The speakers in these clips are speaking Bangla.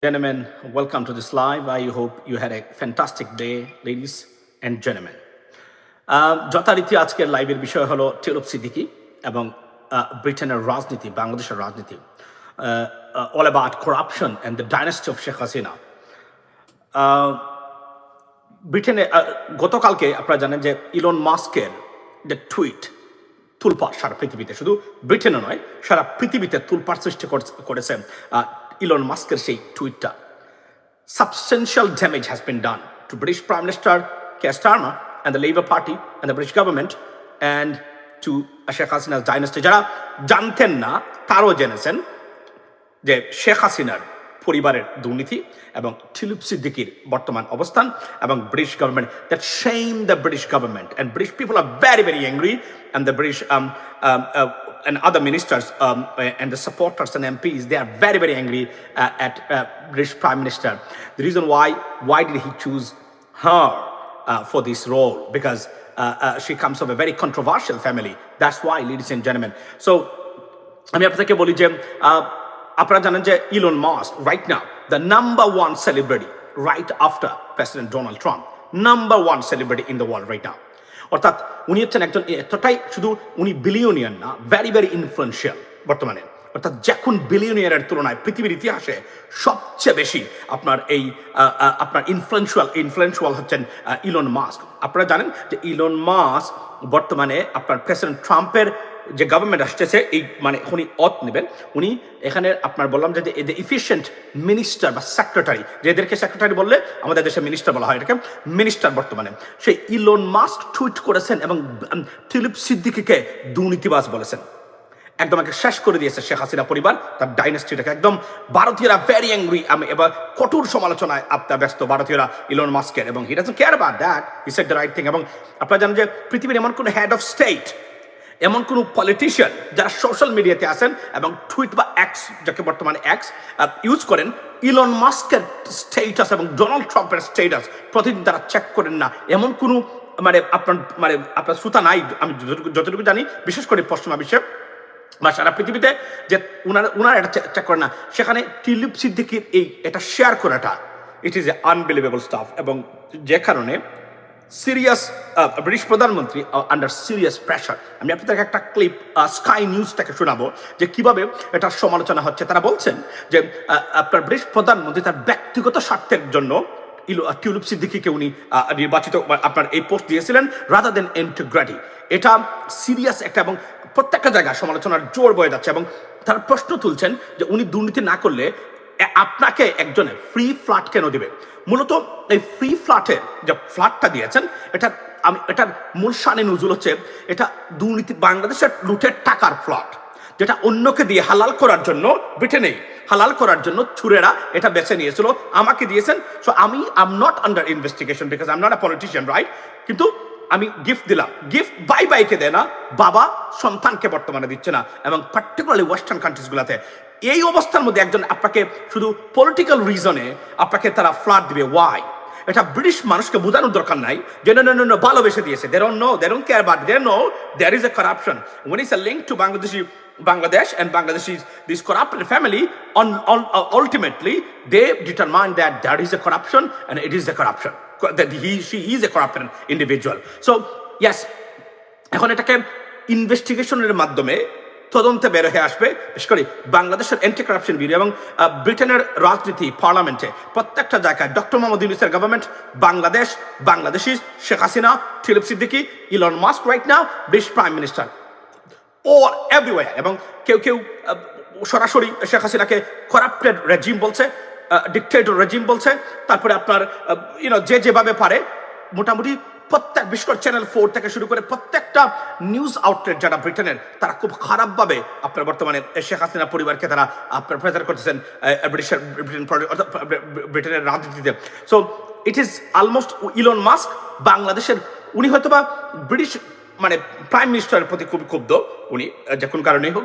Gentlemen, welcome to this live. I hope you had a fantastic day, ladies and gentlemen. যথারীতি আজকের লাইভের বিষয় হলো টিউলিপ সিদ্দিকী এবং ব্রিটেনের রাজনীতি, বাংলাদেশের রাজনীতি, all about corruption and the dynasty of Sheikh Hasina. ব্রিটেনে গতকালকে আপনারা জানেন যে ইলন মাস্কের যে টুইট তুলপাড় সারা পৃথিবীতে, শুধু ব্রিটেনে নয় সারা পৃথিবীতে তুলপাড় সৃষ্টি করেছে ইলন মাস্কের সেই টুইটটা। Substantial damage has been done to British Prime Minister Keir Starmer and the Labour Party and the British government and to Sheikh Hasina's dynasty. যারা জানতেন না তারও জেনেছেন যে শেখ হাসিনার পরিবারের দুর্নীতি এবং টিউলিপ সিদ্দিকীর বর্তমান অবস্থান এবং British government, that shame the British government and British people are very very angry and the British and other ministers and the supporters and MPs, they are very very angry at British Prime Minister. The reason why did he choose her for this role? Because she comes from a very controversial family. That's why, ladies and gentlemen. So আমি আপনাদেরকে বলি যে আপনারা জানেন যে Elon Musk right now the number one celebrity right after president Donald Trump, number one celebrity in the world right now. অর্থাৎ উনি হচ্ছেন একজন এতটাই, শুধু উনি বিলিয়নিয়ার না, ভেরি ভেরি ইনফ্লুয়েন্সিয়াল বর্তমানে। অর্থাৎ যখন বিলিয়নিয়ারের তুলনায় পৃথিবীর ইতিহাসে সবচেয়ে বেশি আপনার ইনফ্লুয়েন্সুয়াল হচ্ছেন ইলন মাস্ক। আপনারা জানেন যে ইলন মাস্ক বর্তমানে আপনার প্রেসিডেন্ট ট্রাম্পের যে গভর্নমেন্ট আসতেছে, এই মানে উনি নেবেন, উনি এখানে আপনার বললাম যে এফিশিয়েন্ট মিনিস্টার বা সেক্রেটারি, যেদেরকে সেক্রেটারি বললে আমাদের দেশে মিনিস্টার বলা হয়, এটাকে মিনিস্টার বর্তমানে সেই ইলন মাস্ক টুইট করেছেন এবং টিউলিপ সিদ্দিকীকে দুর্নীতিবাজ বলেছেন। একদম একে শেষ করে দিয়েছে শেখ হাসিনা পরিবার, তার ডাইনেস্টিটাকে একদম। ভারতীয়রা ভেরি অ্যাংরি, আমি এবার কঠোর সমালোচনায় আপনার ব্যস্ত ভারতীয়রা ইলন মাস্কের, এবং he doesn't care about that, he said the right thing. এবং আপনারা জানেন যে পৃথিবীর এমন কোনো হেড অফ স্টেট, এমন কোনো পলিটিশিয়ান যারা সোশ্যাল মিডিয়াতে আসেন এবং টুইট বা এক্স, যাকে বর্তমানে এক্স ইউজ করেন, ইলন মাস্কের স্টেটাস এবং ডোনাল্ড ট্রাম্পের স্টেটাস প্রতিদিন তারা চেক করেন না, এমন কোনো আপনার শ্রোতা নাই আমি যতটুকু জানি, বিশেষ করে পশ্চিমা বিশ্বে বা সারা পৃথিবীতে, যে ওনারা এটা চেক করে না। সেখানে টিউলিপ সিদ্দিকীর এটা শেয়ার করাটা, it is a unbelievable staff. এবং যে কারণে সিরিয়াস ব্রিটিশ প্রধানমন্ত্রী আন্ডার সিরিয়াস প্রেশার। আমি আপনাদেরকে একটা ক্লিপ স্কাই নিউজটাকে শোনাবো যে কিভাবে এটার সমালোচনা হচ্ছে। তারা বলছেন যে আপনার ব্রিটিশ প্রধানমন্ত্রী তার ব্যক্তিগত স্বার্থের জন্য টিউলিপ সিদ্দিকীকে উনি নির্বাচিত আপনার এই পোস্ট দিয়েছিলেন রাদার দেন ইন্টিগ্রিটি। এটা সিরিয়াস একটা, এবং প্রত্যেকটা জায়গায় সমালোচনার জোর বয়ে যাচ্ছে। এবং তারা প্রশ্ন তুলছেন যে উনি দুর্নীতি না করলে আপনাকে একজনে ফ্রি ফ্ল্যাট কেন দেবে? মূলত এই ফ্রি ফ্ল্যাটের যে ফ্ল্যাটটা দিয়েছেন, এটার মূল শানে নজুল হচ্ছে এটা দুর্নীতি, বাংলাদেশের লুটের টাকার ফ্ল্যাট, যেটা অন্যকে দিয়ে হালাল করার জন্য, ব্রিটেনেই হালাল করার জন্য ছুরেরা এটা বেছে নিয়েছিল, আমাকে দিয়েছেন। So I am not under investigation because I am not a politician, right? কিন্তু আমি গিফট দিলাম, গিফট বাইকে দেয় না, বাবা সন্তানকে বর্তমানে দিচ্ছে না, এবং পার্টিকুলারলি ওয়েস্টার্ন কান্ট্রিজগুলোতে। এই অবস্থার মধ্যে একজন আপনাকে শুধু পলিটিক্যাল রিজনে আপনাকে তারা ফ্ল্যাট দিবে, ওয়াই? এটা ব্রিটিশ মানুষকে বোঝানোর দরকার নাই যে no, ভালোবেসে দিয়েছে। They don't care about, they know there is a corruption. When it's a link to Bangladesh and Bangladeshis, this corrupted family, ultimately they determine that there is a corruption and it is a corruption, that she is a corrupted individual. So yes, এখন এটাকে ইনভেস্টিগেশনের মাধ্যমে তদন্তে বের হয়ে আসবে। বিশেষ করে বাংলাদেশের অ্যান্টি কারাপশন ব্যুরো এবং ব্রিটেনের রাজনীতি, পার্লামেন্টে প্রত্যেকটা জায়গায় ডক্টর মোহাম্মদ ইউনূসের government, Bangladeshi, Sheikh Hasina, Tulip Siddiq, Elon Musk right now British prime minister, all everywhere. এবং কেউ সরাসরি শেখ হাসিনাকে করাপ্টেড রেজিম বলছে, ডিক্টেটর রেজিম বলছে। তারপরে আপনার যে যেভাবে পারে মোটামুটি প্রত্যেক, বিশেষ করে চ্যানেল 4 থেকে শুরু করে প্রত্যেকটা নিউজ আউটলেট যারা ব্রিটেনের, তারা খুব খারাপভাবে আপনার বর্তমানে শেখ হাসিনা পরিবারকে তারা আপনার প্রেজার করতেছেন ব্রিটেনের রাজনীতিতে। So it is almost Elon Musk বাংলাদেশের, উনি হয়তোবা ব্রিটিশ মানে প্রাইম মিনিস্টারের প্রতি খুবই ক্ষুব্ধ উনি, যে কোন কারণেই হোক,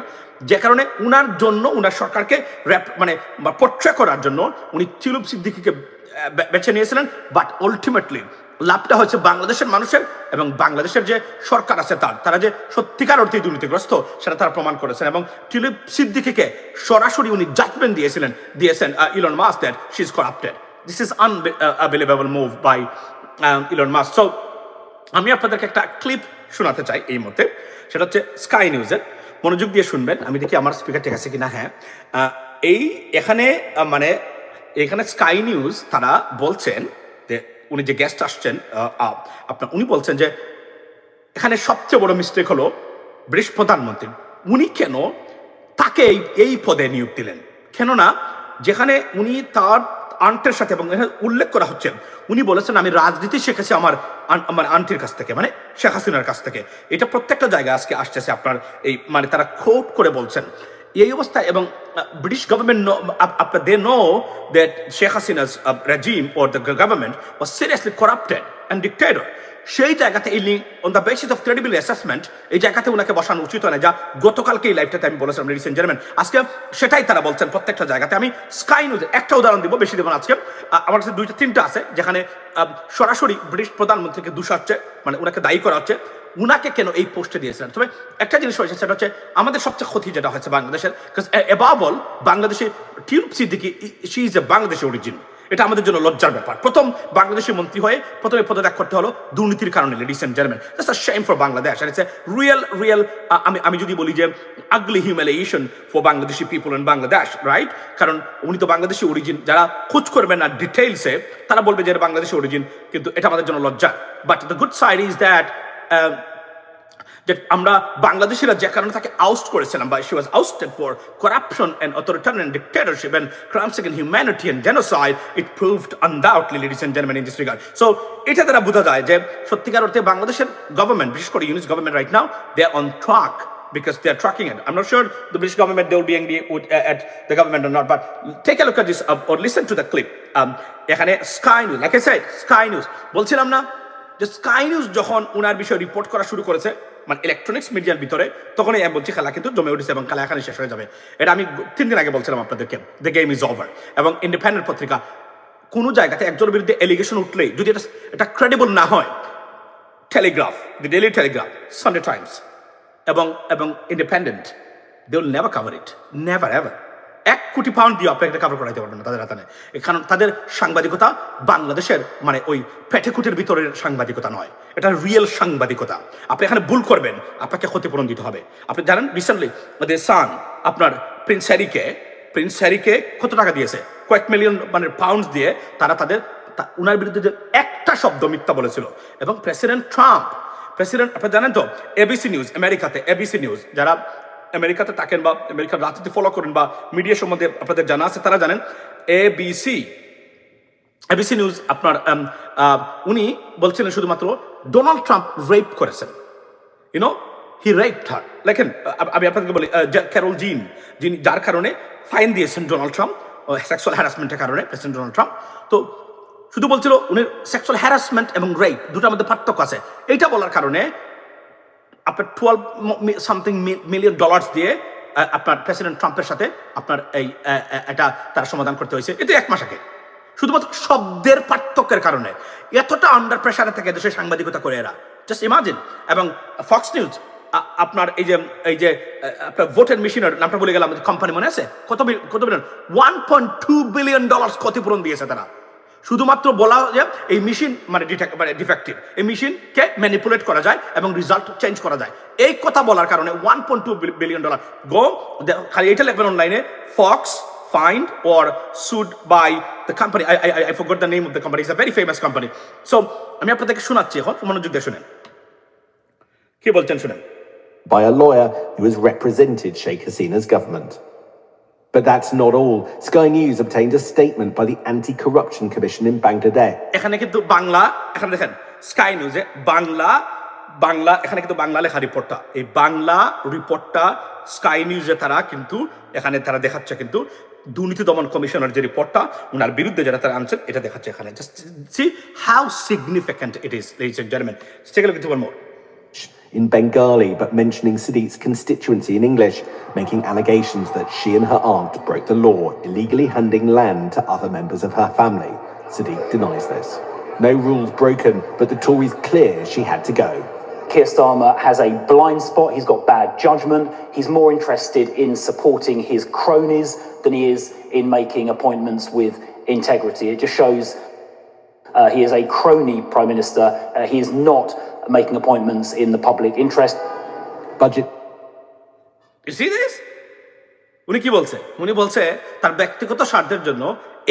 যে কারণে উনার জন্য উনার সরকারকে মানে পোট্রে করার জন্য উনি চিলুপ সিদ্দিকীকে বেছে নিয়েছিলেন। বাট আলটিমেটলি লাভটা হচ্ছে বাংলাদেশের মানুষের এবং বাংলাদেশের যে সরকার আছে তারা যে সত্যিকার অর্থে দুর্নীতিগ্রস্ত সেটা তারা প্রমাণ করেছেন। এবং টিউলিপ সিদ্দিকীকে সরাসরি উনি জাজমেন্ট দিয়েছেন Elon Musk that she is corrupted. This is unbelievable move by Elon Musk. So আমি আপনাদেরকে একটা ক্লিপ শোনাতে চাই এই মুহূর্তে, সেটা হচ্ছে স্কাই নিউজের। মনোযোগ দিয়ে শুনবেন, আমি দেখি আমার স্পিকার ঠিক আছে কিনা। হ্যাঁ, এখানে স্কাই নিউজ তারা বলছেন যে উনি যে গেস্ট আসছেন উনি বলছেন যে এখানে সবচেয়ে বড় মিস্টেক হলো ব্রিটিশ প্রধানমন্ত্রী, উনি কেন তাকে এই পদে নিয়োগ দিলেন। কেননা যেখানে উনি তার আন্টের সাথে, এবং উল্লেখ করা হচ্ছে উনি বলেছেন আমি রাজনীতি শিখেছি আমার আন্টির কাছ থেকে, মানে শেখ হাসিনার কাছ থেকে। এটা প্রত্যেকটা জায়গায় আজকে আসতেছে আপনার এই মানে তারা কোট করে বলছেন এই অবস্থায়। এবং British government they know that Sheikh Hasina's regime or the government was seriously corrupted and dictator. সেই জায়গাতে on the basis of credible assessment এই জায়গাতে ওনাকে বসানো উচিত হয় না, যা গতকালকে এই লাইভটাতে আমি বলেছিলাম লেডিস এন্ড জেন্টলম্যান। আজকে সেটাই তারা বলছেন প্রত্যেকটা জায়গাতে। আমি স্কাই নিউজের একটা উদাহরণ দিব, বেশি দেব না আজকে। আমার কাছে 2-3টা আছে যেখানে সরাসরি ব্রিটিশ প্রধানমন্ত্রীকে হচ্ছে, মানে ওনাকে দায়ী করা হচ্ছে উনাকে কেন এই পোস্টে দিয়েছিলেন। তবে একটা জিনিস হয়েছে, সেটা হচ্ছে আমাদের সবচেয়ে ক্ষতি যেটা হচ্ছে বাংলাদেশের, এবাব অল বাংলাদেশে tulip Siddiqui she is a Bangladeshi origin. এটা আমাদের জন্য লজ্জার ব্যাপার। প্রথম বাংলাদেশি মন্ত্রী হয়ে প্রথমে পদত্যাগ করতে হলো দুর্নীতির কারণে, ladies and gentleman. That's a shame for Bangladesh, and it's a real আমি যদি বলি যে ugly humiliation for Bangladeshi people in Bangladesh, right? কারণ উনি তো বাংলাদেশি অরিজিন, যারা খোঁজ করবেন না ডিটেইলসে তারা বলবে যে বাংলাদেশি অরিজিন, কিন্তু এটা আমাদের জন্য লজ্জা। But the good side is that যে আমরা বাংলাদেশিরা যে কারণে তাকে আউস্ট করেছিলাম, বা she was ousted for corruption and authoritarian dictatorship and crimes against humanity and genocide, it proved undoubtedly ladies and gentleman in this regard. So এটা দ্বারা বোঝা যায় যে সত্যিকার অর্থে বাংলাদেশের গভর্নমেন্ট, বিশেষ করে unit government right now, they are on track because they are tracking it. I'm not sure the British government they will be angry at the government or not, but take a look at this or listen to the clip. এখানে sky news, like I said, sky news বলছিলাম না যে স্কাই নিউজ যখন ওনার বিষয়ে রিপোর্ট করা শুরু করেছে, মানে ইলেকট্রনিক্স মিডিয়ার ভিতরে, তখনই আমি বলছি খেলা কিন্তু জমে উঠেছে এবং খেলা এখানে শেষ হয়ে যাবে। এটা আমি 3 দিন আগে বলছিলাম আপনাদেরকে, দ্য গেম ইজ ওভার। এবং ইন্ডিপেন্ডেন্ট পত্রিকা কোনো জায়গাতে একজনের বিরুদ্ধে এলিগেশন উঠলেই যদি এটা ক্রেডিবল না হয়, Telegraph, the Daily Telegraph, Sunday Times এবং Independent, they will never cover it, never ever. 1 crore pound দিয়ে আপনি এটা কভার করাইতে পারবেন না তাদের হাতে। কারণ তাদের সাংবাদিকতা বাংলাদেশের মানে ওই পেটেকুটের ভিতরের সাংবাদিকতা নয়, এটা রিয়েল সাংবাদিকতা। আপনি এখানে ভুল করবেন, আপনাকে ক্ষতিপূরণ দিতে হবে। আপনি জানেন রিসেন্টলি আমাদের সান আপনার প্রিন্স হ্যারিকে কত টাকা দিয়েছে? কয়েক মিলিয়ন মানে পাউন্ড দিয়ে তারা উনার বিরুদ্ধে যে একটা শব্দ মিথ্যা বলেছিল। এবং প্রেসিডেন্ট আপনি জানেন তো, এবিসি নিউজ, আমেরিকাতে এবিসি নিউজ, যারা আমেরিকাতে থাকেন বা আমেরিকার রাজনীতি ফলো করেন বা মিডিয়া সম্বন্ধে আপনাদের জানা আছে, তারা জানেন এবিসি নিউজ আপনার উনি বলছিলেন শুধুমাত্র ডোনাল্ড ট্রাম্প রেপ করেছেন, ইউনো হি রেপড হার। লেখেন, আমি আপনাদেরকে বলি, ক্যারল যিনি যার কারণে ফাইন দিয়েছেন ডোনাল্ড ট্রাম্প সেক্সুয়াল হ্যারাসমেন্টের কারণে, প্রেসিডেন্ট ডোনাল্ড ট্রাম্প। তো শুধু বলছিল উনি সেক্সুয়াল হ্যারাসমেন্ট এবং রেপ দুটার মধ্যে পার্থক্য আছে। এইটা বলার কারণে আপনার $12 মিলিয়ন দিয়ে আপনার প্রেসিডেন্ট ট্রাম্পের সাথে আপনার এটা তার সমাধান করতে হয়েছে। এতে 1 মাস আগে, শুধুমাত্র শব্দের পার্থক্যের কারণে এতটা আন্ডার প্রেশারে থেকে দেশের সাংবাদিকতা করে এরা, জাস্ট ইমাজিন। এবং ফক্স নিউজ আপনার এই যে আপনার ভোটের মেশিনের নামটা বলে গেলাম, কোম্পানি মনে আছে কত বিলিয়ন, $1.2 বিলিয়ন ক্ষতিপূরণ দিয়েছে তারা। শুধুমাত্র বলা যে এই মেশিন মানে ডিফেক্টিভ, এই মেশিনকে ম্যানিপুলেট করা যায় এবং রেজাল্ট চেঞ্জ করা যায়, এই কথা বলার কারণে $1.2 বিলিয়ন গো। খালি এটা লিখবেন অনলাইনে, Fox fined or sued by the company. I forgot the name of the company. It's a very famous company. So আমি আপনাদেরকে শোনাচ্ছি, এখন মনোযোগ দিয়ে শুনেন কি বলছেন, শুনেন। By a lawyer who has represented Sheikh Hasina's government. But that's not all. Sky News obtained a statement by the Anti-Corruption Commission in Bangladesh. এখানে কিন্তু বাংলা, এখানে দেখেন স্কাই নিউজে বাংলা এখানে কিন্তু বাংলা লেখা রিপোর্টটা, এই বাংলা রিপোর্টটা স্কাই নিউজে তারা কিন্তু এখানে তারা দেখাচ্ছে কিন্তু দুর্নীতি দমন কমিশনের যে রিপোর্টটা ওনার বিরুদ্ধে যেটা তারা আনছেন এটা দেখাচ্ছে এখানে। Just see how significant it is, ladies and gentleman. Take a look into one more. in Bengali but mentioning Sadiq's constituency in English, making allegations that she and her aunt broke the law, illegally handing land to other members of her family. Sadiq denies this. No rules broken, but the Tories clear she had to go. Keir Starmer has a blind spot, he's got bad judgment, he's more interested in supporting his cronies than he is in making appointments with integrity. It just shows he is a crony Prime Minister, he is not making appointments in the public interest. Budget. You see this? উনি কি বলছে? উনি বলছে তার ব্যক্তিগত স্বার্থের জন্য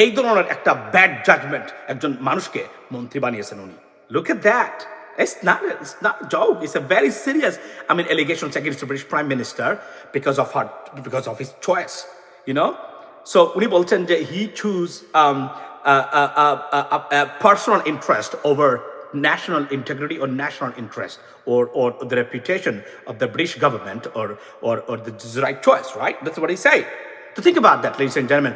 এই ধরনের একটা ব্যাড জাজমেন্ট একজন মানুষকে মন্ত্রী বানিয়েছেন উনি। Look at that. It's not a joke. It's a very serious, allegations against the British Prime Minister because of his choice, you know. So উনি বলছেন যে he choose a personal interest over national integrity or national interest or the reputation of the British government or the right choice, right? That's what he say. To think about that, ladies and gentlemen,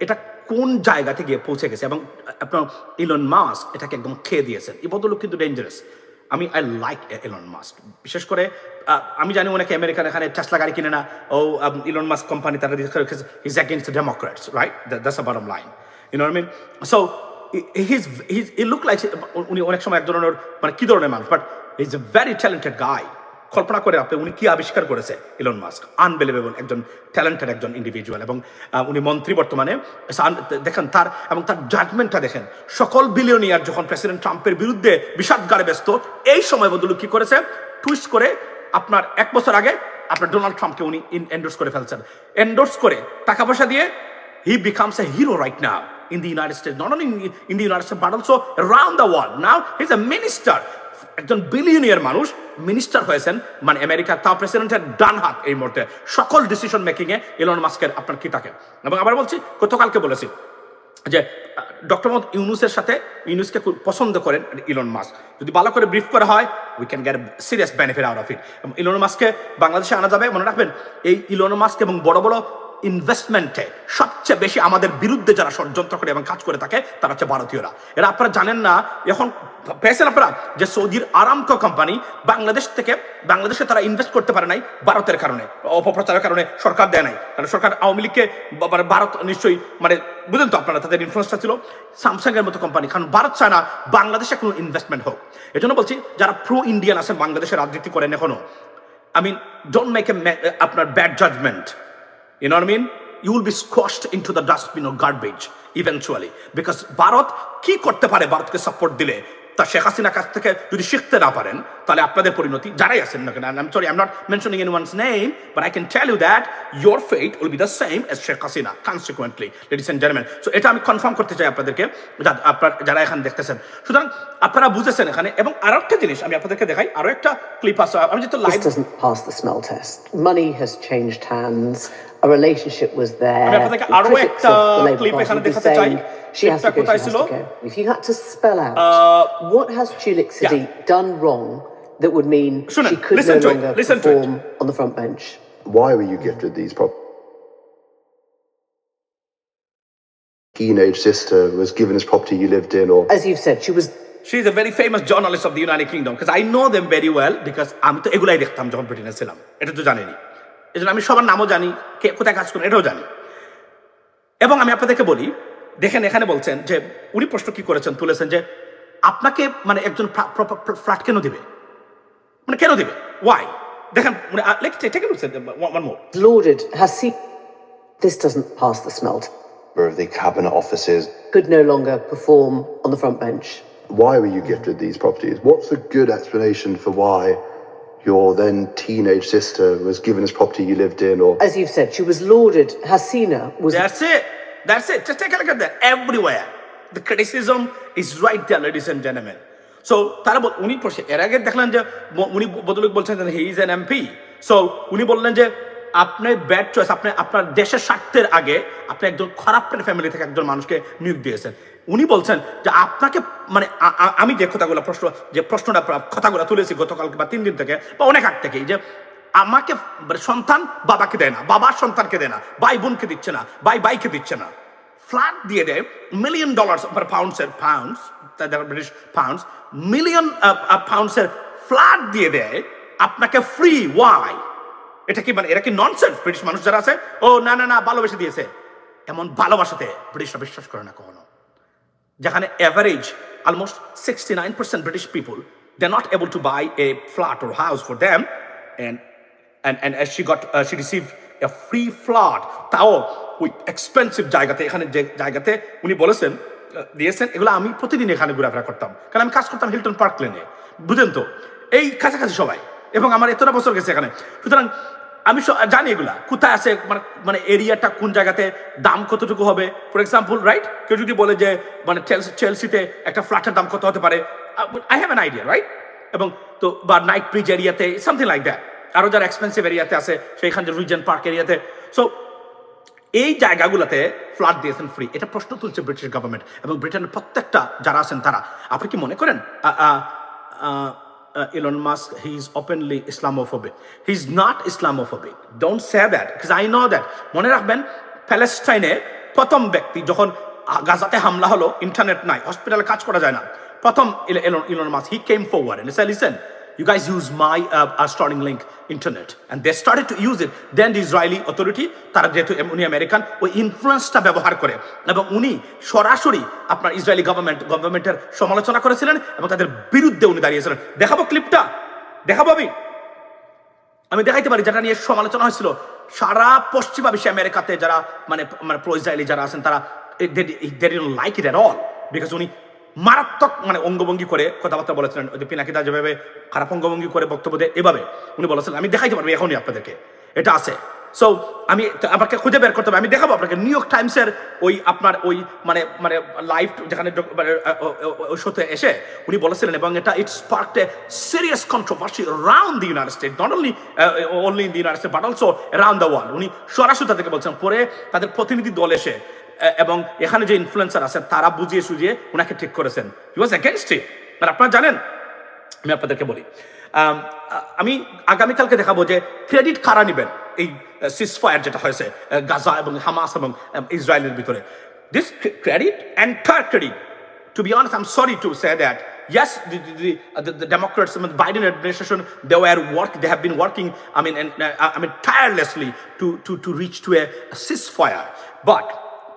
এটা কোন জায়গা থেকে পৌঁছে গেছে এবং আপনার ইলন মাস্ক এটাকে একদম খেয়ে দিয়েছেন। এই ভদ্রলোক কিন্তু dangerous. I like Elon Musk, বিশেষ করে আমি জানি অনেকে আমেরিকান এখানে টেসলা গাড়ি কিনে না, ইলন মাস্ক কোম্পানি তারা his against the Democrats, right? That's the bottom line, you know what I mean? So he look like উনি অনেক সময় এক ধরনের কি ধরনের মানুষ, but he is a very talented guy. কল্পনা করে আপনি উনি কি আবিষ্কার করেছে ইলন মাস্ক, আনবিলিভেবল একজন ট্যালেন্টেড একজন ইন্ডিভিজুয়াল, এবং উনি মন্ত্রী বর্তমানে। দেখেন তার জাজমেন্টটা দেখেন। সকল বিলিয়নিয়ার যখন প্রেসিডেন্ট ট্রাম্পের বিরুদ্ধে বিষাদগারে ব্যস্ত, এই সময় বদলুক কি করেছে, টুইস্ট করে আপনার 1 বছর আগে আপনার ডোনাল্ড ট্রাম্পকে উনি এন্ডোর্স করে ফেলছেন। এন্ডোর্স করে টাকা পয়সা দিয়ে he becomes a hero right now in the United States, not only in the United States but also around the world. Now he's a minister, একজন বিলিয়নিয়ার মানুষ মিনিস্টার হয়েছেন, আমেরিকার তাও প্রেসিডেন্টের ডান হাত এই মুহূর্তে সকল ডিসিশন মেকিং এ ইলন মাস্কের আপনার কি থাকে। এবং আবার বলছি, গতকালকে বলেছি যে ডক্টর মোহাম্মদ ইউনুসকে খুব পছন্দ করেন ইলন মাস্ক। যদি ভালো করে ব্রিফ করা হয়, we can get serious benefit out of it. Elon মাস্ককে বাংলাদেশে আনা যাবে। মনে রাখবেন, এই ইলন মাস্ক এবং বড় বড় ইনভেস্টমেন্টে সবচেয়ে বেশি আমাদের বিরুদ্ধে যারা ষড়যন্ত্র করে এবং কাজ করে থাকে তারা হচ্ছে ভারতীয়রা। এরা আপনারা জানেন না, এখন পেয়েছেন আপনারা যে সৌদির আরামকো কোম্পানি বাংলাদেশে তারা ইনভেস্ট করতে পারে নাই ভারতের কারণে, অপপ্রচারের কারণে। সরকার দেয় নাই, কারণ সরকার আওয়ামী লীগকে ভারত নিশ্চয়ই বুঝলেন তো আপনারা, তাদের ইনফ্লুয়েন্সটা ছিল স্যামসাং এর মতো কোম্পানি, কারণ ভারত চায় না বাংলাদেশে কোনো ইনভেস্টমেন্ট হোক। এই জন্য বলছি, যারা প্রো ইন্ডিয়ান আছেন বাংলাদেশে রাজনীতি করেন এখনো, ডোন্ট মেক আপনার bad judgement. You know what I mean? You will be squashed into the dustbin or garbage eventually. Because Bharat কি করতে পারে ভারতকে সাপোর্ট দিলে, তা শেখ হাসিনার কাছ থেকে যদি শিখতে না পারেন, তাহলে আপনাদের পরিণতি যারাই আছেন না কেন, I'm sorry, I'm not mentioning anyone's name, but I can tell you that your fate will be the same as Sheikh Hasina, consequently, ladies and gentlemen. So এটা আমি কনফার্ম করতে চাই আপনাদেরকে, যারা এখানে দেখতেছেন। সুতরাং আপনারা বুঝেছেন এখানে। এবং আরো একটা জিনিস আমি আপনাদেরকে দেখাই, আরো একটা ক্লিপ আছে। আমি যেহেতু live, This doesn't pass the smell test. Money has changed hands. A relationship was there. আমি আপনাদেরকে আরো একটা ক্লিপ এখানে দেখাতে চাই। She has to go, she has to go. If you had to spell out what has Tulik Sadiq done wrong that would mean she could no longer perform on the front bench. Why were you gifted these properties? Teenage sister was given this property you lived in, or as you've said, she's a very famous journalist of the United Kingdom, because I know them very well, because আমি তো এগুলাই দেখতাম যখন ব্রিটেনে ছিলাম। এটা তো জানেনি, এই জন্য আমি সবার নামও জানি, কে কোথায় কাজ করেন এটাও জানি। এবং আমি আপনাদেরকে বলি, দেখেন এখানে বলছেন যে উনি প্রশ্ন কি করেছেন, তুলেছেন যে আপনাকে একজন ফ্ল্যাট কেন দিবে, কেন দিবে, ওয়াই? দেখেন one more. Lauded has seen this doesn't pass the smell test. of the cabinet offices? Could no longer perform on the front bench. Why were you gifted these properties? What's the good explanation for why your then teenage sister was given this property you lived in, or as you've said, she was lauded. Hasina was. That's it. Just take a look at that. Everywhere the criticism is right there, ladies and gentlemen. So তারা উনি এর আগে দেখলেন যে উনি বদলুক বলছেন he is an MP. So উনি বললেন যে আপনি ব্যাড চয়েস, আপনি আপনার দেশের স্বার্থের আগে আপনি একজন খারাপ ফ্যামিলি থেকে একজন মানুষকে নিয়োগ দিয়েছেন। উনি বলছেন যে আপনাকে আমি যে প্রশ্নটা কথাগুলো তুলেছি গতকালকে বা 3 দিন থেকে বা অনেক আগ থেকেই, যে আমাকে সন্তান বাবাকে দেয় না, বাবার সন্তানকে দেয় না, ভাই বোনকে দিচ্ছে না, ভাইকে দিচ্ছে না, ফ্ল্যাট দিয়ে দেয় $1 million ব্রিটিশ পাউন্ডস, মিলিয়ন পাউন্ডসের ফ্ল্যাট দিয়ে দেয় আপনাকে ফ্রি, ওয়াই? এটা কি মানে এরা কি ননসেন্স? ব্রিটিশ মানুষ যারা আছে, ও না না না ভালোবেসে দিয়েছে, এমন ভালোবাসাতে ব্রিটিশরা বিশ্বাস করে না কখনো। যেখানে average almost 69% British people, they're not able to buy a flat or house for them, and as she received a free flat, তাও ওই এক্সপেন্সিভ জায়গাতে, এখানে যে জায়গাতে উনি বলেছেন দিয়েছেন, এগুলো আমি প্রতিদিন এখানে ঘোরাফেরা করতাম, কারণ আমি কাজ করতাম হিলটন পার্ক লেনে, বুঝেন তো, এই কাছাকাছি সবাই, এবং আমার এতটা বছর গেছে এখানে, সুতরাং আমি জানি এগুলা কোথায় আছে, মানে এরিয়াটা কোন জায়গাতে, দাম কতটুকু হবে। ফর এক্সাম্পল, রাইট, কেউ যদি বলে যে মানে চেলসিতে একটা ফ্ল্যাটের দাম কত হতে পারে, I have an idea, right? এবং তো বা নাইট ব্রিজ এরিয়াতে সামথিং লাইক দ্যাট, আরো যারা এক্সপেন্সিভ এরিয়াতে আছে সেইখান যে রিজেন্ট পার্ক এরিয়াতে, সো এই জায়গাগুলোতে ফ্ল্যাট দিয়েছেন ফ্রি। এটা প্রশ্ন তুলছে ব্রিটিশ গভর্নমেন্ট এবং ব্রিটেনের প্রত্যেকটা যারা আছেন তারা। আপনি কি মনে করেন Elon Musk, he's openly Islamophobic? He's not Islamophobic. Don't say that, because I know that. মনে রাখবেন, প্যালেস্টাইনে প্রথম ব্যক্তি যখন গাজাতে হামলা হলো, ইন্টারনেট নাই, হসপিটালে কাজ করা যায় না, প্রথম Elon Musk, he came forward and he said, listen, you guys use my Starlink internet, and they started to use it. Then the Israeli authority, তারা যেহেতু উনি আমেরিকান, ওই ইনফ্লুয়েন্সটা ব্যবহার করে, এবং উনি সরাসরি আপনার ইসরায়েলি গভর্নমেন্টের সমালোচনা করেছিলেন এবং তাদের বিরুদ্ধে উনি দাঁড়িয়েছিলেন। দেখাবো ক্লিপটা, দেখাবো আমি দেখাইতে পারি, যেটা নিয়ে সমালোচনা হয়েছিল সারা পশ্চিমা বিশ্বে, আমেরিকাতে যারা মানে প্রো ইসরায়েলি যারা আছেন তারা they didn't like it at all, because উনি মারাত্মক মানে অঙ্গভঙ্গি করে কথাবার্তা বলেছিলেন, ওই যে পিনাকিদা যেভাবে খারাপ অঙ্গভঙ্গি করে বক্তব্য দেয়, এভাবে উনি বলেছিলেন। আমি দেখাইতে পারবো এখনই আপনাদেরকে, এটা আছে। সো আমি আমাকে খুঁজে বের করতে হবে, আমি দেখাবো আপনাকে। নিউ ইয়র্ক টাইমসের ওই আপনার ওই মানে লাইভ যেখানে ওই শোতে এসে উনি বলেছিলেন, এবং এটা it sparked a serious controversy around the United State, not only in the United State but also around the world. উনি সরাসরি তাদেরকে বলছেন, পরে তাদের প্রতিনিধি দল এসে এবং এখানে যে ইনফ্লুয়েন্সার আছে তারা বুঝিয়ে সুঝিয়ে ওনাকে ঠিক করেছেন। হি ওয়াজ এগেইনস্ট ইট। আর আপনারা জানেন, আমি আপনাদেরকে বলি, আমি আগামীকালকে দেখাবো যে ক্রেডিট কারা নেবেন এই সিজফায়ার যেটা হয়েছে গাজা এবং হামাস এবং ইসরায়েলের ভিতরে। This credit, entire credit, to be honest, I'm sorry to say that, yes, the Democrats, the Biden administration, they have been working, I mean tirelessly to reach to a ceasefire, but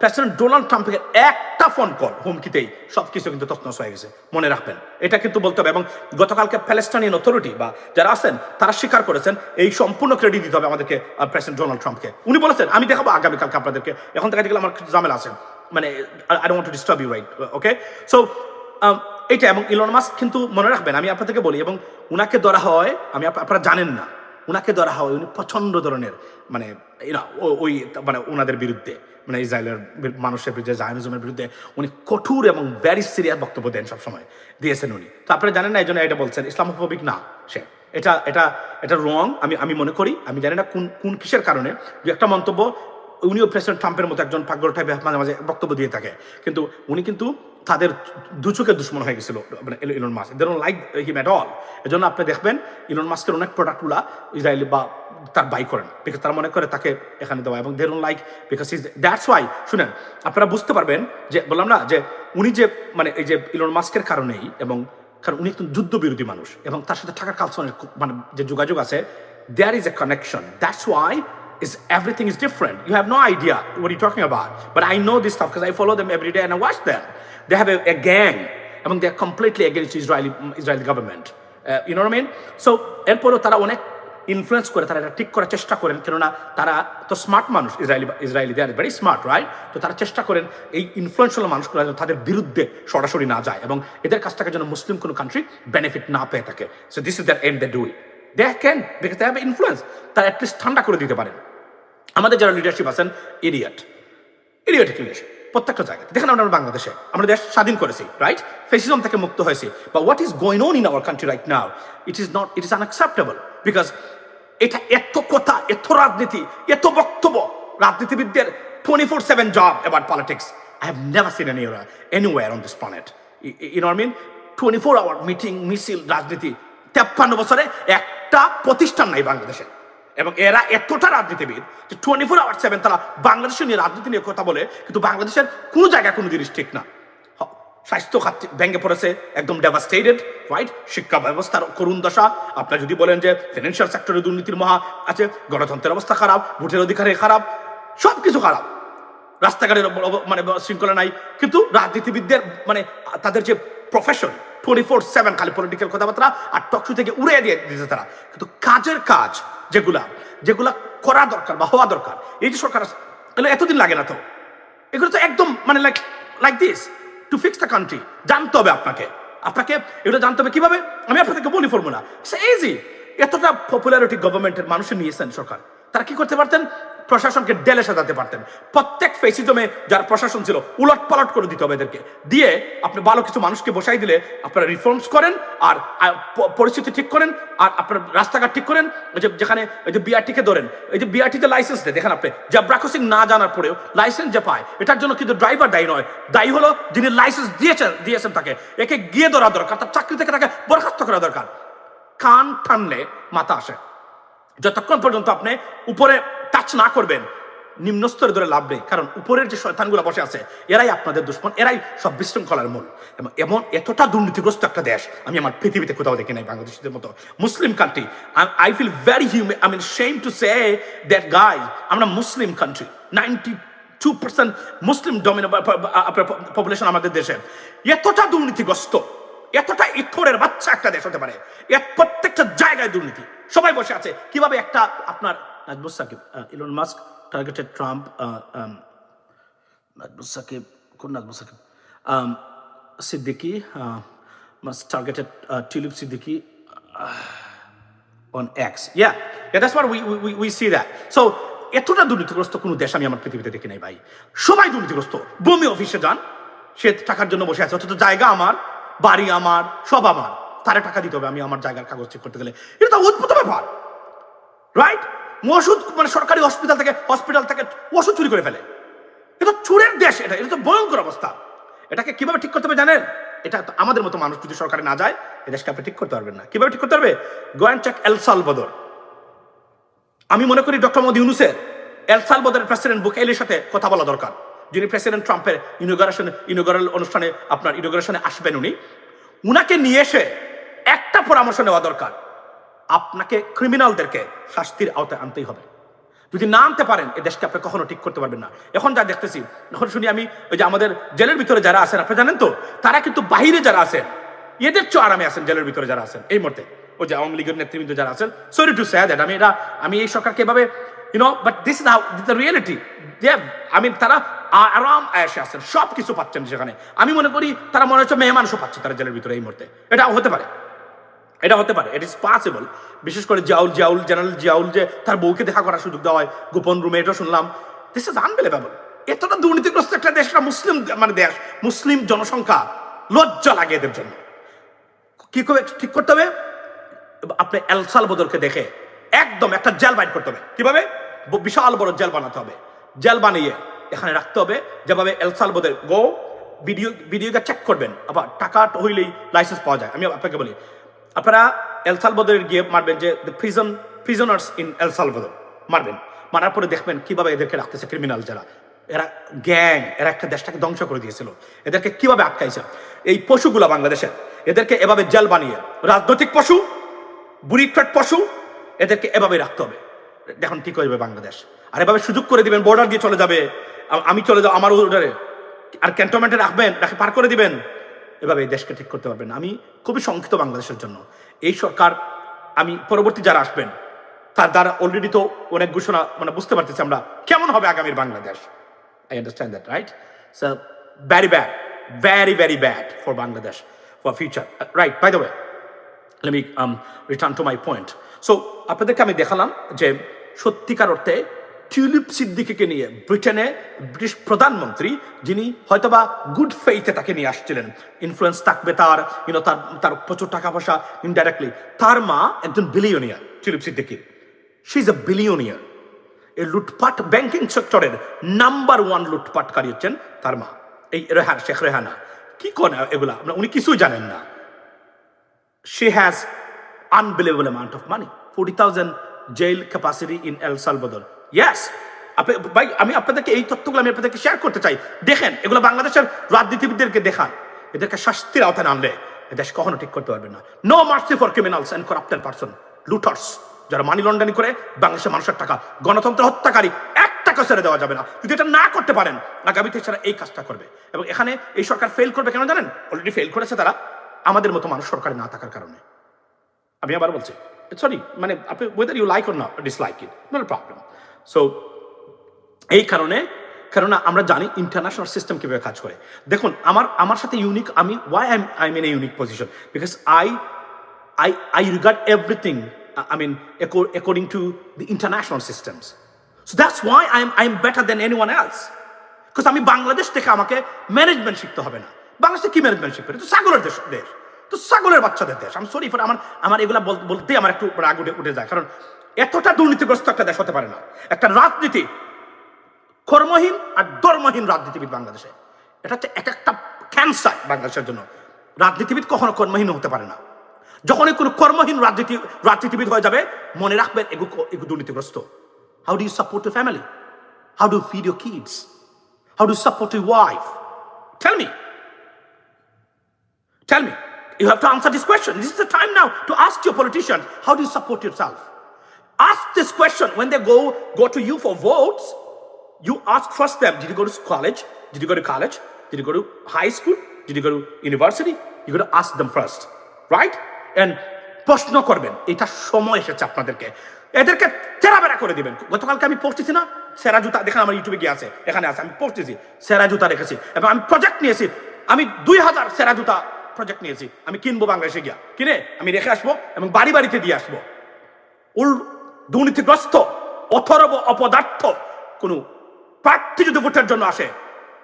president Donald ট্রাম্পের একটা ফোন কল হুমকিতেই সবকিছু কিন্তু তছনছ হয়ে গেছে, মনে রাখবেন, এটা কিন্তু বলতে হবে। এবং গতকালকে প্যালেস্টাইনিয়ান অথরিটি বা যারা আছেন তারা স্বীকার করেছেন এই সম্পূর্ণ ক্রেডিট দিতে হবে আমাদেরকে প্রেসিডেন্ট ডোনাল্ড ট্রাম্পকে। উনি বলেছেন, আমি দেখাবো আগামীকালকে আপনাদেরকে, এখন থেকে দেখলে আমার ঝামেলা আছে, মানে I don't want to disturb you, right? Okay, so এইটা। এবং ইলন মাস্ক কিন্তু মনে রাখবেন, আমি আপনাদেরকে বলি, এবং উনাকে ধরা হয়, আপনারা জানেন না, উনাকে ধরা হয় উনি প্রচন্ড ধরনের মানে ওই মানে ওনাদের বিরুদ্ধে, মানে ইসরায়েলের মানুষের বিরুদ্ধে, জায়নিজমের বিরুদ্ধে উনি কঠোর এবং ভ্যারি সিরিয়াস বক্তব্য দেন, সবসময় দিয়েছেন উনি। তো আপনারা জানেন না, এই জন্য এটা বলছেন ইসলামোফোবিক না সে, এটা রং। আমি মনে করি, আমি জানি না কোন কিসের কারণে যে একটা মন্তব্য, উনিও প্রেসিডেন্ট ট্রাম্পের মতো একজন পাগল টাইপের মাঝে মাঝে বক্তব্য দিয়ে থাকে, কিন্তু উনি কিন্তু তাদের দুচোখে দুশ্মন হয়ে গেছিল Elon Musk. They don't like him at all. এজন্য আপনি দেখবেন ইলন মাস্কের অনেক প্রোডাক্টগুলা ইসরায়েলি বা তার বাই করেন, বিকজ তারা মনে করে তাকে এখানে দেওয়া, এবং they don't like because that's why. শুনেন, আপনারা বুঝতে পারবেন যে বললাম না যে উনি যে মানে এই যে ইলন মাস্কের কারণেই, এবং কারণ উনি একজন যুদ্ধ বিরোধী মানুষ এবং তার সাথে টাকার কালচনের মানে যে যোগাযোগ আছে, there is a connection. That's why everything is different. You have no idea what you're talking about. But I know this stuff because I follow them every day and I watch them. They have a gang. I mean, they're completely against Israeli government. You know what I mean? So, এরপরও তারা অনেক ইনফ্লুয়েন্স করে, তারা এটা ঠিক করার চেষ্টা করেন, কেননা তারা তো স্মার্ট মানুষ, Israeli they are very smart, right? তো তারা চেষ্টা করেন এই ইনফ্লুয়েন্সিয়াল মানুষগুলো তাদের বিরুদ্ধে সরাসরি না যায় এবং এদের কাছ থেকে যেন মুসলিম কোনো কান্ট্রি বেনিফিট না পেয়ে থাকে। So this is their aim they do it. They can, because they have influence. তারা অ্যাটলিস্ট ঠান্ডা করে দিতে পারেন। আমাদের যারা লিডারশিপ আছেন ইডিয়টিক লিডারশিপ প্রত্যেকটা জায়গায়। দেখেন, আমরা বাংলাদেশে আমরা দেশ স্বাধীন করেছি, রাইট? ফেসিজম থেকে মুক্ত হয়েছি, but what is going on in our country right now, it is unacceptable, because এটা এত কথা, এত রাজনীতি, এত বক্তব্য, রাজনীতিবিদদের 24/7 job about politics I have never seen anywhere on this planet. You know what I mean? 24-hour meeting, মিছিল, রাজনীতি। 53 বছরে একটা প্রতিষ্ঠান নাই বাংলাদেশে, এবং এরা এতটা রাজনীতিবিদ যে 24/7 তারা বাংলাদেশের নিয়ে রাজনীতি নিয়ে কথা বলে, কিন্তু বাংলাদেশের কোনো জায়গায় কোনো জিনিস ঠিক না। স্বাস্থ্য খাত ভেঙে পড়েছে, একদম ডেভাস্টেটেড, রাইট? শিক্ষা ব্যবস্থার করুণ দশা। আপনার যদি বলেন যে ফিনান্সিয়াল সেক্টরে দুর্নীতির মহা আছে, গণতন্ত্রের অবস্থা খারাপ, ভোটের অধিকারে খারাপ, সব কিছু খারাপ, রাস্তাঘাটের মানে শৃঙ্খলা নাই। কিন্তু রাজনীতিবিদদের মানে তাদের যে প্রফেশন 24/7 খালি পলিটিক্যাল কথাবার্তা আর টকশো থেকে উড়ে দিয়ে দিয়েছে তারা। কিন্তু কাজের কাজ যেগুলা করা দরকার বা হওয়া দরকার, এই যে সরকার এগুলো এতদিন লাগে না তো, এগুলো তো একদম মানে like this to fix the country. জানতে হবে আপনাকে এগুলো জানতে হবে কিভাবে। আমি আপনাদেরকে বলি ফর্মুলা, ইটস ইজি। এতটা পপুলারিটি গভর্নমেন্টের মানুষের নিয়েছেন সরকার, তারা কি করতে পারতেন? প্রশাসনকে ডেলে সাজাতে পারতেন। প্রত্যেক ফেসিজমে যারা প্রশাসন ছিল উলট পালট করে দিতে হবে এদেরকে দিয়ে। আপনি ভালো কিছু মানুষকে বসাই দিলে আপনারা রিফর্মস করেন আর পরিস্থিতি ঠিক করেন আর আপনার রাস্তাঘাট ঠিক করেন। যেখানে এই যে বিআরটিকে ধরেন, এই যে বিআরটিতে লাইসেন্স দেয়, দেখেন আপনি জেব্রা ক্রসিং না জানার পরেও লাইসেন্স যে পায়, এটার জন্য কিন্তু ড্রাইভার দায়ী নয়, দায়ী হলো যিনি লাইসেন্স দিয়েছেন তাকে। একে গিয়ে ধরা দরকার, তার চাকরি থেকে তাকে বরখাস্ত করা দরকার। কান টানলে মাথা আসে। যতক্ষণ পর্যন্ত আপনি উপরে টাচ না করবেন, নিম্ন স্তরে ধরে লাভ নেই। কারণ উপরের যে শয়তানগুলো বসে আছে, এরাই আপনাদের দুশ্মন, এরাই সব বিশৃঙ্খলার মূল। এমন এতটা দুর্নীতিগ্রস্ত একটা দেশ আমি আমার পৃথিবীতে কোথাও দেখি নাই, বাংলাদেশের মতো Muslim country. I feel very shame to say that guys, আমরা মুসলিম কান্ট্রি, 92% মুসলিম পপুলেশন আমাদের দেশে। এতটা দুর্নীতিগ্রস্ত, এতটা ইথরের বাচ্চা একটা দেশ হতে পারে? প্রত্যেকটা জায়গায় দুর্নীতি, সবাই বসে আছে। কিভাবে একটা আপনার Nazmus Sakib, Elon Musk targeted Trump, Nazmus Sakib, কোন Nazmus Sakib, Siddiqui targeted Tulip Siddiqui on X. Yeah, that's what we see that. So এতটা দুর্নীতিগ্রস্ত কোনো দেশ আমি আমার পৃথিবীতে দেখি নাই ভাই। সবাই দুর্নীতিগ্রস্ত। ভূমি অফিসে যান, সে টাকার জন্য বসে আছে, অথচ জায়গা আমার, বাড়ি আমার, সব আমার, তারে টাকা দিতে হবে আমি আমার জায়গার কাগজ চেক করতে গেলে। এটা তো অদ্ভুত ব্যাপার, রাইট? ওষুধ মানে সরকারি হসপিটাল থেকে ওষুধ চুরি করে ফেলে। এটা চুরের দেশ, এটা তো ভয়ঙ্কর অবস্থা। এটাকে কিভাবে ঠিক করতে হবে জানেন? এটা আমাদের মতো মানুষ যদি সরকারে না যায়, এই দেশকে আপনি ঠিক করতে পারবেন না। কিভাবে ঠিক করতে পারবে? Go and check El Salvador. আমি মনে করি ডক্টর মোহাম্মদ ইউনূসের এল সালভাদরের প্রেসিডেন্ট বুকেলির সাথে কথা বলা দরকার, যিনি প্রেসিডেন্ট ট্রাম্পের ইনঅগারাল অনুষ্ঠানে আপনার ইনঅগারেশনে আসবেন। উনাকে নিয়ে এসে একটা পরামর্শ নেওয়া দরকার, আপনাকে ক্রিমিনালদেরকে শাস্তির আওতায় আনতেই হবে। যদি না আনতে পারেন, এই দেশকে আপনি কখনো ঠিক করতে পারবেন না। এখন যা দেখতেছি, এখন শুনি আমি ওই যে আমাদের জেলের ভিতরে যারা আছেন, আপনি জানেন তো, তারা কিন্তু বাহিরে যারা আছেন এদের চেয়ে আরামে আছেন জেলের ভিতরে যারা আছেন এই মুহূর্তে। ওই যে আওয়ামী লীগের নেতৃবৃন্দ যারা আছেন, সরি টু সে দ্যাট, আমি এই সরকারকে এভাবে but this is the reality. তারা আরাম আয়েসে আছেন, সব কিছু পাচ্ছেন সেখানে। আমি মনে করি তারা মনে হচ্ছে মেহমানসও পাচ্ছে তারা জেলের ভিতরে এই মুহূর্তে। এটা হতে পারে, ইট ইজ পসিবল। বিশেষ করে জেনারেল জিয়াউল যে তার বউকে দেখা করার সুযোগ দেওয়া হয় গোপন রুমে, এটা শুনলাম। This is unbelievable. এতটা দুর্নীতিগ্রস্ত একটা দেশ, একটা মুসলিম মানে দেশ, মুসলিম জনসংখ্যা, লজ্জা লাগে এদের জন্য। কি করে ঠিক করতে হবে? আপনি এল সালভাদরকে দেখে একদম একটা জেল বাইট করতে হবে। কিভাবে? বিশাল বড় জেল বানাতে হবে। জেল বানিয়ে এখানে রাখতে হবে, যেভাবে এল সালভাদর ভিডিওটা চেক করবেন, আবার টাকা হইলেই লাইসেন্স পাওয়া যায়। আমি আপনাকে বলি, আপনারা এল সালভাদরে গিয়ে মারবেন যে প্রিজনার্স ইন এল সালভাদর, মারার পরে দেখবেন কিভাবে এদেরকে রাখতেছে ক্রিমিনাল যারা, এরা গ্যাং, এরা একটা দেশটাকে ধ্বংস করে দিয়েছিল। এদেরকে কিভাবে আটকাইছে এই পশুগুলা বাংলাদেশের, এদেরকে এভাবে জেল বানিয়ে, রাজনৈতিক পশু, বুড়িট্রেট পশু, এদেরকে এভাবে রাখতে হবে। দেখুন ঠিক হয়ে যাবে বাংলাদেশ। আর এভাবে সুযোগ করে দিবেন, বর্ডার দিয়ে চলে যাবে, আমি চলে যাবো আমার অর্ডারে, আর ক্যান্টনমেন্টে রাখে পার করে দিবেন। এভাবে এই দেশকে ঠিক করতে পারবেন। আমি খুবই শঙ্কিত বাংলাদেশের জন্য। এই সরকার, আমি পরবর্তী যারা আসবেন তার দ্বারা অলরেডি তো অনেক ঘোষণা মানে বুঝতে পারতেছি আমরা কেমন হবে আগামীর Bangladesh. I understand that, right? So very bad for Bangladesh for future. Right, by the way, let me return to my point. So আপনাদেরকে আমি দেখালাম যে সত্যিকার অর্থে টিউলিপ সিদ্দিকিকে নিয়ে ব্রিটিশ প্রধানমন্ত্রী, যিনি হয়তোবা গুড ফেইথে তাকে নিয়ে আসছিলেন, ইনফ্লুয়েন্স থাকবে তার, তার প্রচুর টাকা পয়সা ইনডাইরেক্টলি। তার মা একজন billionaire, tulip Siddiqui, she is a billionaire. এই লুটপাট ব্যাংকিং সেক্টরের নাম্বার 1 লুটপাটকারী হচ্ছেন তার মা, এই শেখ রেহানা। কি করে এগুলা? উনি কিছুই জানেন না। She has unbelievable amount of money, 40,000 jail capacity in El Salvador. Yes, ভাই, আমি আপনাদেরকে এই তথ্যগুলো আমি আপনাদেরকে শেয়ার করতে চাই। দেখেন, এগুলো বাংলাদেশের রাজনীতিবিদদেরকে দেখান। এদেরকে শাস্তির আওতায় না আনলে এ দেশ কখনো ঠিক করতে পারবে না। No mercy for criminals and corrupted person, looters, যারা মানি লন্ডারিং করে বাংলাদেশের মানুষের টাকা, গণতন্ত্র হত্যাকারী, এক টাকা ছেড়ে দেওয়া যাবে না। যদি এটা না করতে পারেন আগামীতে তারা এই কাজটা করবে, এবং এখানে এই সরকার ফেল করবে কেন জানেন? অলরেডি ফেল করেছে তারা আমাদের মতো মানুষ সরকারে না থাকার কারণে। আমি আবার বলছি, সরি, মানে আপনি whether you like or not dislike it, no problem. So এই কারণে, কেননা আমরা জানি ইন্টারন্যাশনাল সিস্টেম কিভাবে কাজ করে। দেখুন আমার সাথে ইউনিক, আমি why I am in a unique position, because I regard everything, according to the international systems. So that's why I am better than anyone else. Because আমি বাংলাদেশ থেকে আমাকে ম্যানেজমেন্ট শিখতে হবে না। বাংলাদেশে কি ম্যানেজমেন্ট শিখবে? তো ছাগলের দেশ, তো ছাগলের বাচ্চাদের দেশ। আমি সরি ফর আমার এগুলা বলতে আমার একটু রাগ উঠে যায়, কারণ এতটা দুর্নীতিগ্রস্ত একটা দেশ হতে পারে না। একটা রাজনীতি কর্মহীন আর ধর্মহীন রাজনীতিবিদ বাংলাদেশে, এটা হচ্ছে এক একটা ক্যান্সার বাংলাদেশের জন্য। রাজনীতিবিদ কখনো কর্মহীন হতে পারে না। যখনই কোনো কর্মহীন রাজনীতিবিদ হয়ে যাবে, মনে রাখবেন এগু দুর্নীতিগ্রস্ত। How do you support your family? How do feed your kids? How do support your wife? Tell me, you have to answer this question. This is the time now to ask your politicians, how do you support yourself? Ask this question when they go to you for votes. You ask first them, did you go to college? Did you go to college? Did you go to high school? Did you go to university? You got to ask them first, right? And প্রশ্ন করবেন, এটা সময় এসেছে আপনাদেরকে, এদেরকে তেরাবেরা করে দিবেন। গতকালকে আমি পোস্ট দিছি না, সেরা জুতা, দেখেন আমার ইউটিউবে গিয়ে আছে, এখানে আছে, আমি পোস্ট দিয়েছি, সেরা জুতা রেখেছি, এবং আমি প্রজেক্ট নিয়েছি, আমি 2000 সেরা জুতা প্রজেক্ট নিয়েছি, আমি কিনবো বাংলাদেশে গিয়া, কিনে আমি রেখে আসবো এবং বাড়িতে দিয়ে আসবো। দুর্নীতিগ্রস্ত অথর্ব অপদার্থ কোন প্রার্থী যদি ভোটের জন্য আসে,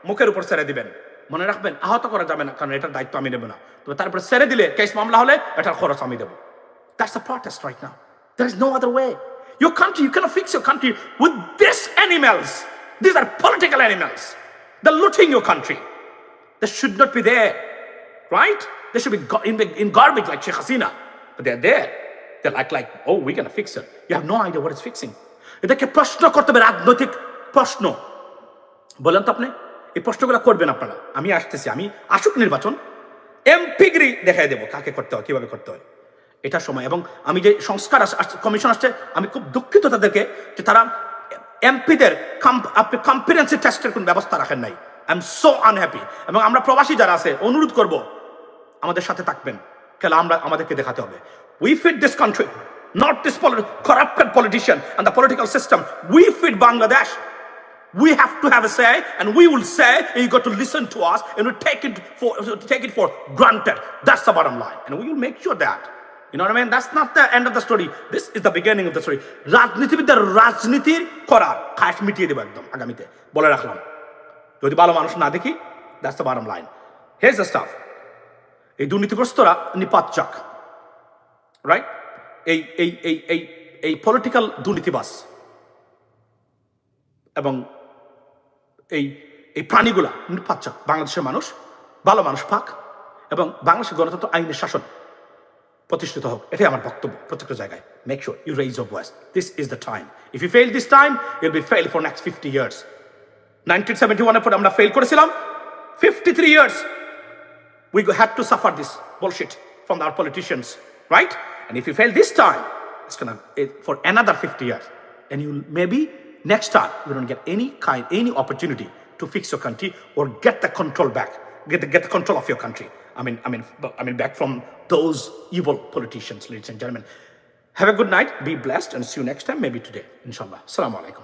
মুখের উপর ছেড়ে দিবেন। মনে রাখবেন, আহত করা যাবে না, কারণ এটার দায়িত্ব আমি নেব না। তবে তারপরে ছেড়ে দিলে কেস মামলা হলে এটার খরচ আমি দেবো। That's the protest right now. There is no other way. Your country, you cannot fix your country with these animals. These are political animals. They're looting your country. They should not be there, right? They should be in garbage like Sheikh Hasina. But they're there. They're like, oh, we're going to fix it. You have no idea what it's fixing. এটাকে প্রশ্ন করতে হবে, রাজনৈতিক প্রশ্ন। বলেন তো আপনি এই প্রশ্নগুলো করবেন আপনারা। আমি আসতেছি, আমি আসুক নির্বাচন, এমপিগিরি দেখাই দেবো কাকে করতে হয়, কিভাবে করতে হয়, এটা সময়। এবং আমি যে সংস্কার কমিশন আসছে, আমি খুব দুঃখিত তাদেরকে যে তারা এমপিদের কম্পিটেন্সি টেস্টের কোন ব্যবস্থা রাখেন নাই। I am so unhappy. এবং আমরা প্রবাসী যারা আছে অনুরোধ করব, আমাদের সাথে থাকবেন, কেন আমাদেরকে দেখাতে হবে we feed this country, not this corrupted politician and the political system. We feed Bangladesh. We have to have a say, and we will say, and you got to listen to us, and we take it for granted. That's the bottom line, and we will make sure that, you know what I mean? That's not the end of the story. This is the beginning of the story. রাজনীতিবিদদের রাজনীতির করার খাস মিটিয়ে দেবো একদম আগামীতে, বলে রাখলাম। যদি ভালো মানুষ না দেখি, that's the bottom line. Here's the stuff. এই দুর্নীতিগ্রস্তরা নিপাতচাক, রাইট? এই পলিটিক্যাল দুর্নীতিবাস এবং এই প্রাণীগুলা নিপাতচাক। বাংলাদেশের মানুষ, ভালো মানুষ পাক, এবং বাংলাদেশের গণতন্ত্র আইনের শাসন প্রতিষ্ঠিত হোক, এটাই আমার বক্তব্য প্রত্যেকটা জায়গায়। Make sure you raise your voice. This is the time. If you fail this time, you'll be fail for next 50 years. 1971 পরে আমরা ফেল করেছিলাম, 53 years we had to suffer this bullshit from our politicians, right? And if you fail this time, it's gonna for another 50 years, and you maybe next time you don't get any opportunity to fix your country or get the control back, get the control of your country. I mean back from those evil politicians, ladies and gentlemen. Have a good night, be blessed, and see you next time, maybe today, inshallah. Assalamu alaikum.